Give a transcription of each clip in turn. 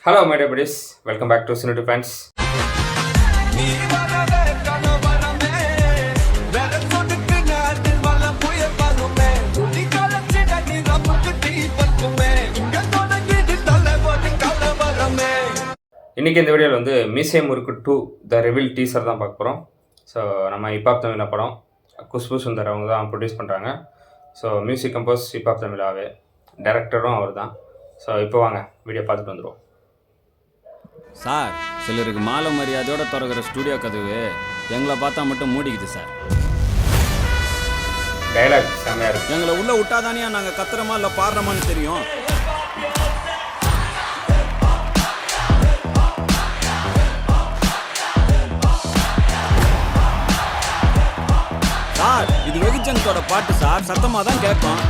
Hello, my dear buddies. Welcome back to Cinity Fans. இன்றைக்கி இந்த வீடியோவில் வந்து மீசை முறுக்கு 2 த ரிவில் டீசர் தான் பார்க்க போகிறோம். ஸோ நம்ம ஹிப்ஹாப் தமிழா படம் குஷ்பு சுந்தர் அவங்க தான் ப்ரொடியூஸ் பண்ணுறாங்க. ஸோ மியூசிக் கம்போஸ் ஹிப்ஹாப் தமிழாவே, டைரக்டரும் அவர் தான். ஸோ இப்போ வாங்க வீடியோ பார்த்துட்டு வந்துடுவோம். சார், சிலருக்கு மாலை மரியாதையோட திறக்கிற ஸ்டூடியோ கதவு எங்களை பார்த்தா மட்டும் மூடிக்குது சார். டைலாக் செம்மையாக இருக்குது. எங்களை உள்ளே விட்டாதானியா நாங்கள் கத்துறோமா இல்லை பாடுறோமான்னு தெரியும். சார், இது வெகுஜனத்தோட பாட்டு சார், சத்தமாக தான் கேட்கும்.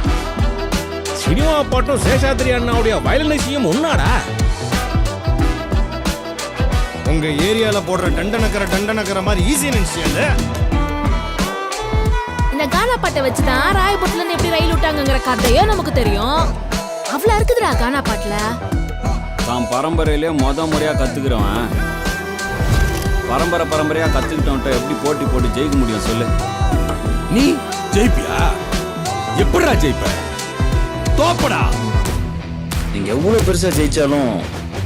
சினிமா பாட்டும் சேஷாத்ரி அண்ணாவுடைய வயலினையும் ஒன்னாடா. உங்க ஏரியால போடுற டண்டனக்கர மாதிரி ஈஸி நினைச்சியது. இந்த கானா பாட்டை வச்சுதான் ராயபுரத்துல இருந்து எப்படி ரயில் விட்டாங்கிற கதையோ நமக்கு தெரியும். அவ்வளவு இருக்குதுடா கானா பாட்டுல. தான் பரம்பரையிலே முறையா கத்துக்கிறவன் பரம்பரையா கத்துக்கிட்டவன்ட்ட எப்படி போட்டி ஜெயிக்க முடியும் சொல்லு. நீ ஜெயிப்பியா? எப்படா ஜெயிப்ப? தோப்படா. நீங்க எவ்வளவு பெருசா ஜெயிச்சாலும்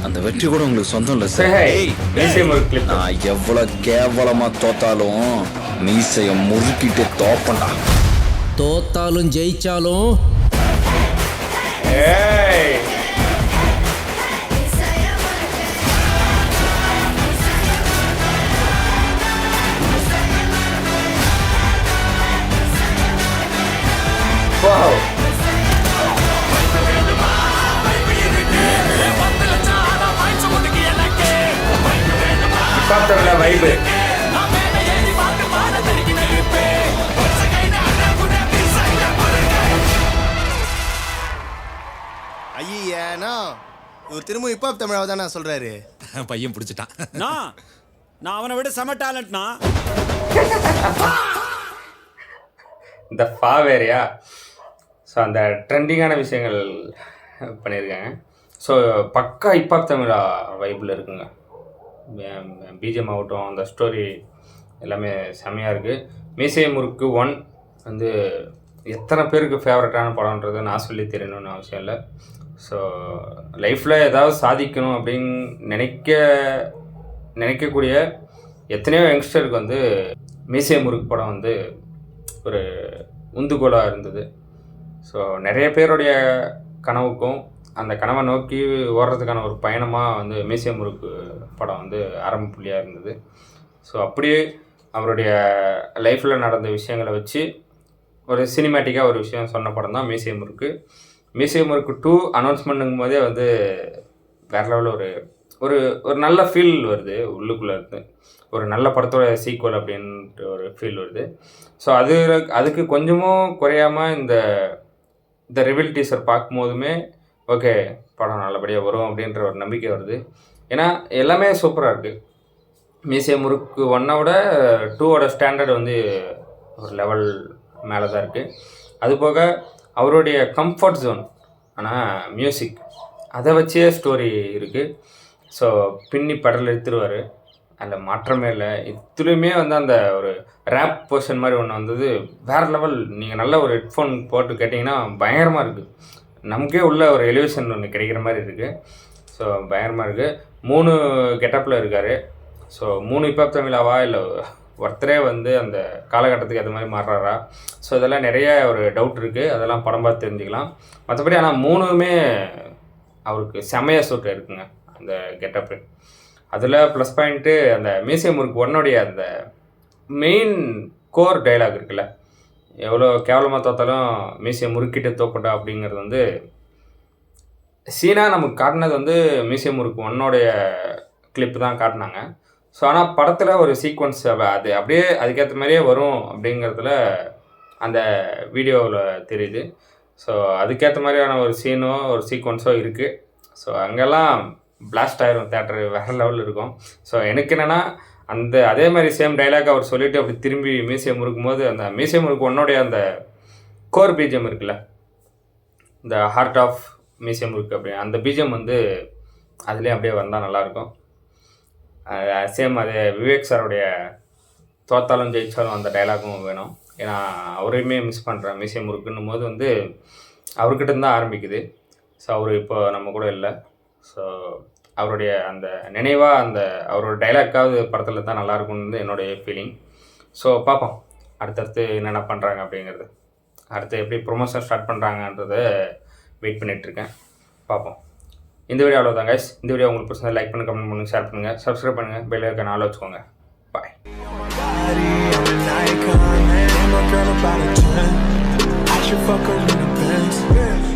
அந்த வெற்றி கூட உங்களுக்கு சொந்தம் இல்ல சார். நான் எவ்வளவு கேவலமா தோத்தாலும் மீசைய முறுக்கிட்டு தோப்பண்டா. தோத்தாலும் ஜெயிச்சாலும் வைபு ஐயனா இவர் திரும்ப ஹிப்ஹாப் தமிழாவை தான் நான் சொல்றாரு. பையன் பிடிச்சிட்டான். நான் அவனை விட செம டேலண்ட்னா. இந்த ஃபாவேரியா. ஸோ அந்த ட்ரெண்டிங்கான விஷயங்கள் பண்ணியிருக்காங்க. ஸோ பக்கா ஹிப்ஹாப் தமிழா வைப்பில் இருக்குங்க. பிஜிஎம் ஆகட்டும், அந்த ஸ்டோரி எல்லாமே செம்மையாக இருக்குது. மீசை முறுக்கு 1 வந்து எத்தனை பேருக்கு ஃபேவரட்டான படம்ன்றது நான் சொல்லி தெரியணும்னு அவசியம் இல்லை. ஸோ லைஃப்பில் ஏதாவது சாதிக்கணும் அப்படின்னு நினைக்கக்கூடிய எத்தனையோ யங்ஸ்டருக்கு வந்து மீசை முறுக்கு படம் வந்து ஒரு உந்துகோலாக இருந்தது. ஸோ நிறைய பேருடைய கனவுக்கும் அந்த கனவை நோக்கி ஓடுறதுக்கான ஒரு பயணமாக வந்து மீசை முறுக்கு படம் வந்து ஆரம்ப புள்ளியாக இருந்தது. ஸோ அப்படியே அவருடைய லைஃப்பில் நடந்த விஷயங்களை வச்சு ஒரு சினிமேட்டிக்காக ஒரு விஷயம் சொன்ன படம் தான் மீசை முறுக்கு. மீசை முறுக்கு 2 அனௌன்ஸ்மெண்ட்டுங்கும் போதே வந்து வேறு லெவலில் ஒரு ஒரு நல்ல ஃபீல் வருது உள்ளுக்குள்ளே இருந்து. ஒரு நல்ல படத்தோட சீக்வல் அப்படின்ட்டு ஒரு ஃபீல் வருது. ஸோ அதுக்கு கொஞ்சமும் குறையாமல் இந்த ரிவில் டீசர் பார்க்கும்போதுமே ஓகே படம் நல்லபடியாக வரும் அப்படின்ற ஒரு நம்பிக்கை வருது. ஏன்னா எல்லாமே சூப்பராக இருக்குது. மீசை முறுக்கு 1-ஓட 2-ஓட ஸ்டாண்டர்ட் வந்து ஒரு லெவல் மேலே தான் இருக்குது. அதுபோக அவருடைய கம்ஃபர்ட் ஜோன் ஆனால் மியூசிக் அதை வச்சே ஸ்டோரி இருக்குது. ஸோ பின்னி படல் எடுத்துருவார், அதில் மாற்றமே இல்லை. இதுலேயுமே வந்து அந்த ஒரு ரேப் போர்ஷன் மாதிரி ஒன்று வந்தது வேறு லெவல். நீங்கள் நல்ல ஒரு ஹெட்ஃபோன் போட்டு கேட்டிங்கன்னா பயங்கரமாக இருக்குது. நமக்கே உள்ள ஒரு எலிவேஷன் ஒன்று கிடைக்கிற மாதிரி இருக்குது. ஸோ பயங்கரமாக இருக்குது. 3 கெட்டப்பில் இருக்கார். ஸோ 3 ஹிப்ஹாப் தமிழாவா இல்லை ஒருத்தரே வந்து அந்த காலகட்டத்துக்கு அது மாதிரி மாறுறாரா? ஸோ இதெல்லாம் நிறைய ஒரு டவுட் இருக்குது. அதெல்லாம் படம் பார்த்து தெரிஞ்சுக்கலாம். மற்றபடி ஆனால் 3மே அவருக்கு செம்மையாக சூட் இருக்குங்க அந்த கெட்டப்பு. அதில் ப்ளஸ் பாயிண்ட்டு அந்த மீசை முறுக்கு 1-உடைய அந்த மெயின் கோர் டைலாக் இருக்குல்ல, எவ்வளோ கேவலமாக தோத்தாலும் மீசையை முறுக்கிட்டு தோப்பட்டா அப்படிங்கிறது வந்து சீனாக நமக்கு காட்டினது வந்து மீசை முறுக்கு 1-உடைய கிளிப்பு தான் காட்டினாங்க. ஸோ ஆனால் படத்தில் ஒரு சீக்வன்ஸ் அது அப்படியே அதுக்கேற்ற மாதிரியே வரும் அப்படிங்கிறதுல அந்த வீடியோவில் தெரியுது. ஸோ அதுக்கேற்ற மாதிரியான ஒரு சீனோ ஒரு சீக்வன்ஸோ இருக்குது. ஸோ அங்கெல்லாம் பிளாஸ்ட் ஆயிரும், தேட்டர் வேறு லெவலில் இருக்கும். ஸோ எனக்கு என்னென்னா அதே மாதிரி சேம் டைலாக் அவர் சொல்லிவிட்டு அப்படி திரும்பி மீசையை முறுக்கும் போது அந்த மீசை முறுக்கு 1-உடைய அந்த கோர் பிஜிஎம் இருக்குல்ல, இந்த ஹார்ட் ஆஃப் மீசை முறுக்கு அப்படி அந்த பிஜிஎம் வந்து அதுலேயே அப்படியே வந்தால் நல்லாயிருக்கும். சேம் அது விவேக் சாருடைய தோத்தாலும் ஜெயித்தாலும் அந்த டைலாகும் வேணும். ஏன்னா அவரையுமே மிஸ் பண்ணுறேன். மீசை முறுக்குன்னும் போது வந்து அவர்கிட்ட தான் ஆரம்பிக்குது. ஸோ அவர் இப்போ நம்ம கூட இல்லை. ஸோ அவருடைய அந்த நினைவாக அந்த அவரோட டைலாக்காவது படத்தில் தான் நல்லாயிருக்கும்னு என்னுடைய ஃபீலிங். ஸோ பார்ப்போம் அடுத்தடுத்து என்னென்ன பண்ணுறாங்க அப்படிங்கிறது. அடுத்து எப்படி ப்ரொமோஷன் ஸ்டார்ட் பண்ணுறாங்கன்றதை வெயிட் பண்ணிகிட்ருக்கேன். பார்ப்போம். இந்த வீடியோ அவ்வளோதான் கைஸ். இந்த வீடியோ உங்களுக்கு பிடிச்சா லைக் பண்ணுங்கள், கமெண்ட் பண்ணுங்கள், ஷேர் பண்ணுங்கள், சப்ஸ்கிரைப் பண்ணுங்கள், பெல் ஐகான் ஆல் வச்சுக்கோங்க. பாய். I should fuck her in the Benz.